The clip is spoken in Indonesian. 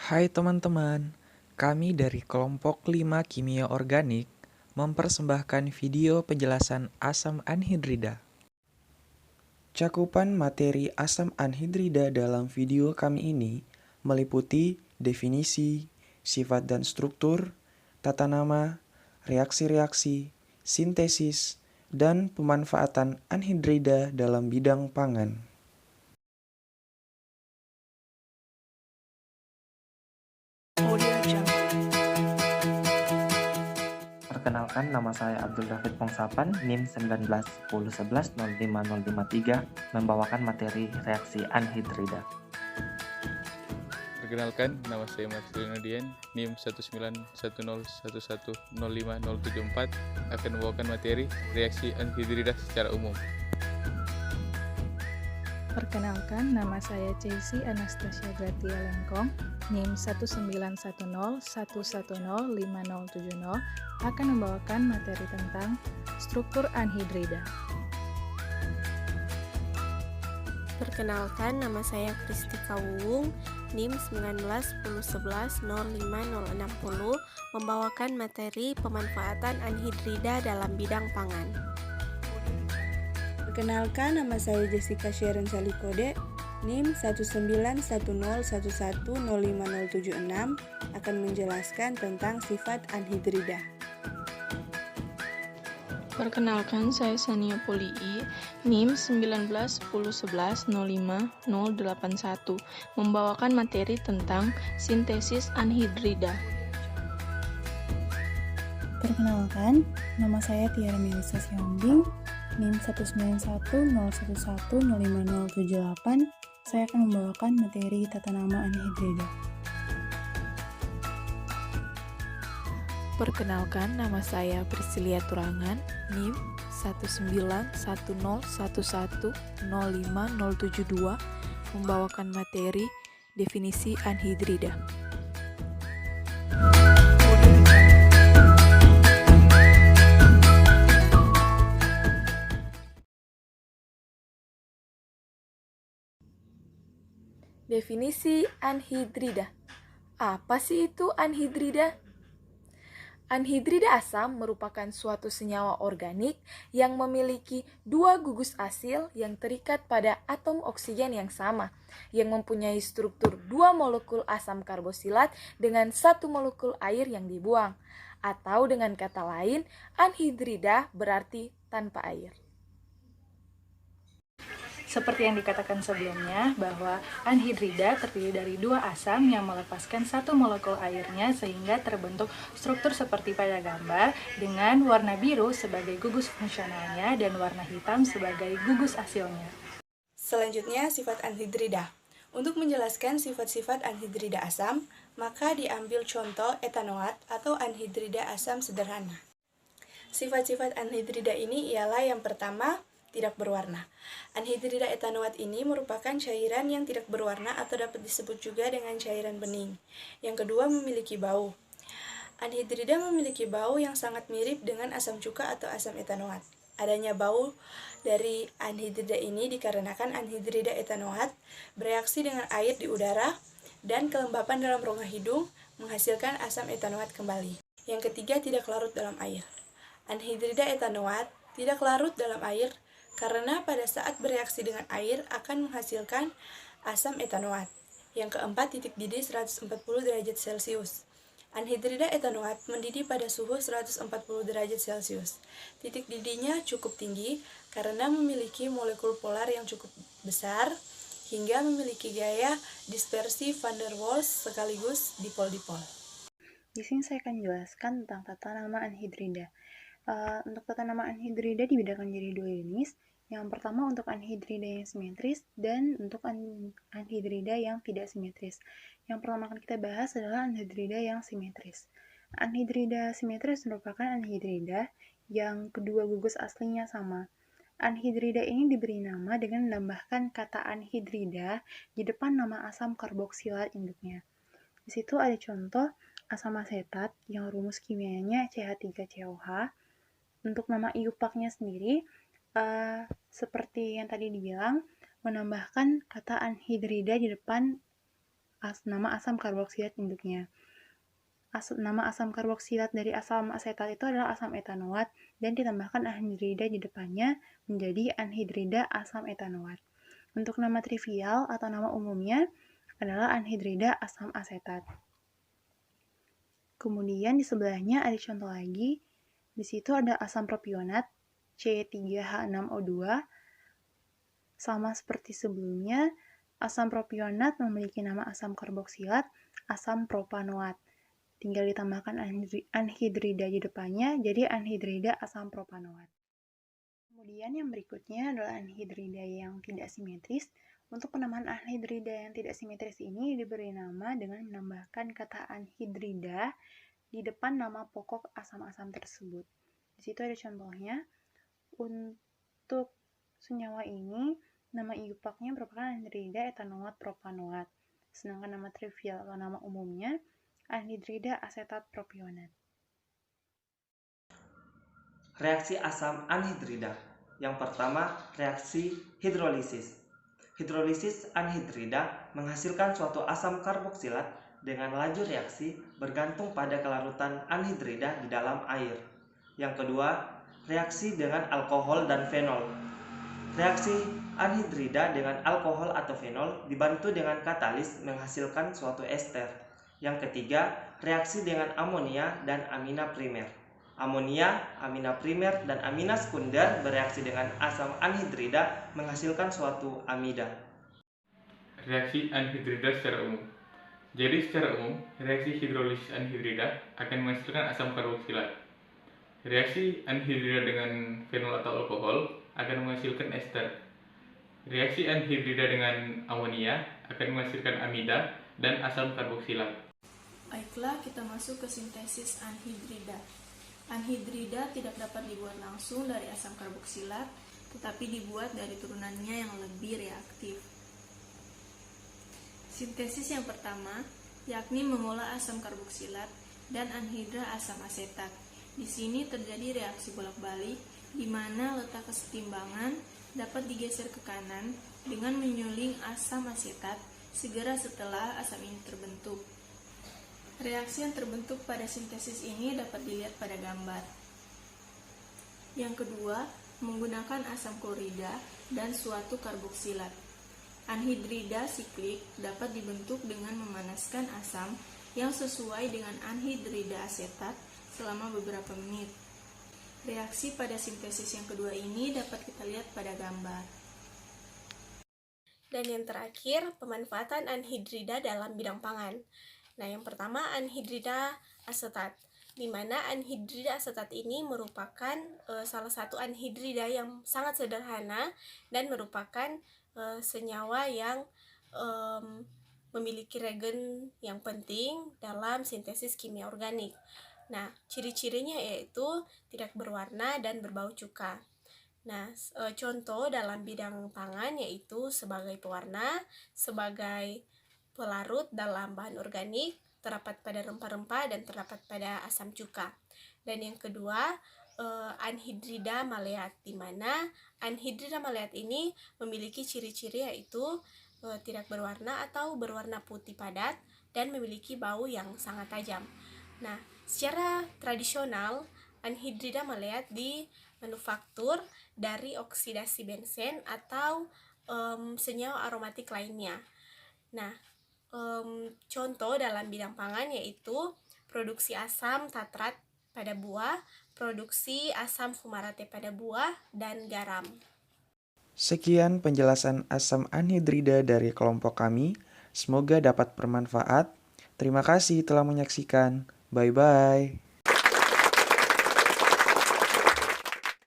Hai teman-teman, kami dari kelompok 5 Kimia Organik mempersembahkan video penjelasan asam anhidrida. Cakupan materi asam anhidrida dalam video kami ini meliputi definisi, sifat dan struktur, tata nama, reaksi-reaksi, sintesis, dan pemanfaatan anhidrida dalam bidang pangan. Perkenalkan, nama saya Abdul David Pongsapan, NIM 191011050553, membawakan materi reaksi anhidrida. Perkenalkan, nama saya Marcelino Dian, NIM 191011015074, akan membawakan materi reaksi anhidrida secara umum. Perkenalkan, nama saya Chelsea Anastasia Gratia Lengkong, NIM 191011015070, akan membawakan materi tentang struktur anhidrida. Perkenalkan, nama saya Kristika Wuwung, NIM 191011050060, membawakan materi pemanfaatan anhidrida dalam bidang pangan. Perkenalkan, nama saya Jessica Sharon Salikode, NIM 191011105076, akan menjelaskan tentang sifat anhidrida. Perkenalkan, saya Sania Polii, NIM 191011050081, membawakan materi tentang sintesis anhidrida. Perkenalkan, nama saya Tiara Melisa Siombing, NIM 191011105078. Saya akan membawakan materi tata nama anhidrida. Perkenalkan, nama saya Priscilia Turangan, NIM 191011050072, membawakan materi definisi anhidrida. Definisi anhidrida. Apa sih itu anhidrida? Anhidrida asam merupakan suatu senyawa organik yang memiliki dua gugus asil yang terikat pada atom oksigen yang sama, yang mempunyai struktur dua molekul asam karbosilat dengan satu molekul air yang dibuang. Atau dengan kata lain, anhidrida berarti tanpa air. Seperti yang dikatakan sebelumnya, bahwa anhidrida terdiri dari dua asam yang melepaskan satu molekul airnya sehingga terbentuk struktur seperti pada gambar dengan warna biru sebagai gugus fungsionalnya dan warna hitam sebagai gugus asilnya. Selanjutnya, sifat anhidrida. Untuk menjelaskan sifat-sifat anhidrida asam, maka diambil contoh etanoat atau anhidrida asam sederhana. Sifat-sifat anhidrida ini ialah yang pertama, tidak berwarna. Anhidrida etanoat ini merupakan cairan yang tidak berwarna atau dapat disebut juga dengan cairan bening. Yang kedua, memiliki bau. Anhidrida memiliki bau yang sangat mirip dengan asam cuka atau asam etanoat. Adanya bau dari anhidrida ini dikarenakan anhidrida etanoat bereaksi dengan air di udara dan kelembapan dalam rongga hidung menghasilkan asam etanoat kembali. Yang ketiga, tidak larut dalam air. Anhidrida etanoat tidak larut dalam air karena pada saat bereaksi dengan air akan menghasilkan asam etanoat. Yang keempat, titik didih 140 derajat Celcius. Anhidrida etanoat mendidih pada suhu 140 derajat Celcius. Titik didihnya cukup tinggi karena memiliki molekul polar yang cukup besar hingga memiliki gaya dispersi van der Waals sekaligus dipol-dipol. Di sini saya akan jelaskan tentang tata nama anhidrida. Untuk tata nama anhidrida dibedakan jadi dua jenis. Yang pertama untuk anhidrida yang simetris dan untuk anhidrida yang tidak simetris. Yang pertama akan kita bahas adalah anhidrida yang simetris. Anhidrida simetris merupakan anhidrida yang kedua gugus aslinya sama. Anhidrida ini diberi nama dengan menambahkan kata anhidrida di depan nama asam karboksilat induknya. Di situ ada contoh asam asetat yang rumus kimianya CH3COH. Untuk nama IUPAC-nya sendiri, seperti yang tadi dibilang, menambahkan kata anhidrida di depan nama asam karboksilat induknya. Nama asam karboksilat dari asam asetat itu adalah asam etanoat dan ditambahkan anhidrida di depannya menjadi anhidrida asam etanoat. Untuk nama trivial atau nama umumnya adalah anhidrida asam asetat. Kemudian di sebelahnya ada contoh lagi. Di situ ada asam propionat C3H6O2. Sama seperti sebelumnya, asam propionat memiliki nama asam karboksilat, asam propanoat. Tinggal ditambahkan anhidrida di depannya, jadi anhidrida asam propanoat. Kemudian yang berikutnya adalah anhidrida yang tidak simetris. Untuk penamaan anhidrida yang tidak simetris ini diberi nama dengan menambahkan kata anhidrida di depan nama pokok asam-asam tersebut. Di situ ada contohnya. Untuk senyawa ini, nama iupaknya merupakan anhidrida etanoat propanoat. Sedangkan nama trivial atau nama umumnya anhidrida asetat propionat. Reaksi asam anhidrida. Yang pertama, reaksi hidrolisis. Hidrolisis anhidrida menghasilkan suatu asam karboksilat dengan laju reaksi bergantung pada kelarutan anhidrida di dalam air. Yang kedua, reaksi dengan alkohol dan fenol. Reaksi anhidrida dengan alkohol atau fenol dibantu dengan katalis menghasilkan suatu ester. Yang ketiga, reaksi dengan amonia dan amina primer. Amonia, amina primer, dan amina sekunder bereaksi dengan asam anhidrida menghasilkan suatu amida. Reaksi anhidrida secara umum. Jadi secara umum, reaksi hidrolisis anhidrida akan menghasilkan asam karboksilat. Reaksi anhidrida dengan fenol atau alkohol akan menghasilkan ester. Reaksi anhidrida dengan amonia akan menghasilkan amida dan asam karboksilat. Baiklah, kita masuk ke sintesis anhidrida. Anhidrida tidak dapat dibuat langsung dari asam karboksilat, tetapi dibuat dari turunannya yang lebih reaktif. Sintesis yang pertama, yakni mengolah asam karboksilat dan anhidra asam asetat. Di sini terjadi reaksi bolak-balik, di mana letak kesetimbangan dapat digeser ke kanan dengan menyuling asam asetat segera setelah asam ini terbentuk. Reaksi yang terbentuk pada sintesis ini dapat dilihat pada gambar. Yang kedua, menggunakan asam klorida dan suatu karboksilat. Anhidrida siklik dapat dibentuk dengan memanaskan asam yang sesuai dengan anhidrida asetat selama beberapa menit. Reaksi pada sintesis yang kedua ini dapat kita lihat pada gambar. Dan yang terakhir, pemanfaatan anhidrida dalam bidang pangan. Nah, yang pertama anhidrida asetat, di mana anhidrida asetat ini merupakan salah satu anhidrida yang sangat sederhana dan merupakan senyawa yang memiliki regen yang penting dalam sintesis kimia organik. Nah, ciri-cirinya yaitu tidak berwarna dan berbau cuka. Nah, contoh dalam bidang pangan yaitu sebagai pewarna, sebagai pelarut dalam bahan organik, terdapat pada rempah-rempah dan terdapat pada asam cuka. Dan yang kedua, anhidrida maleat, di mana anhidrida maleat ini memiliki ciri-ciri yaitu tidak berwarna atau berwarna putih padat dan memiliki bau yang sangat tajam. Nah, secara tradisional anhidrida maleat dimanufaktur dari oksidasi benzen atau senyawa aromatik lainnya. Nah, contoh dalam bidang pangan yaitu produksi asam tatrat pada buah, produksi asam fumarate pada buah, dan garam. Sekian penjelasan asam anhidrida dari kelompok kami. Semoga dapat bermanfaat. Terima kasih telah menyaksikan. Bye-bye.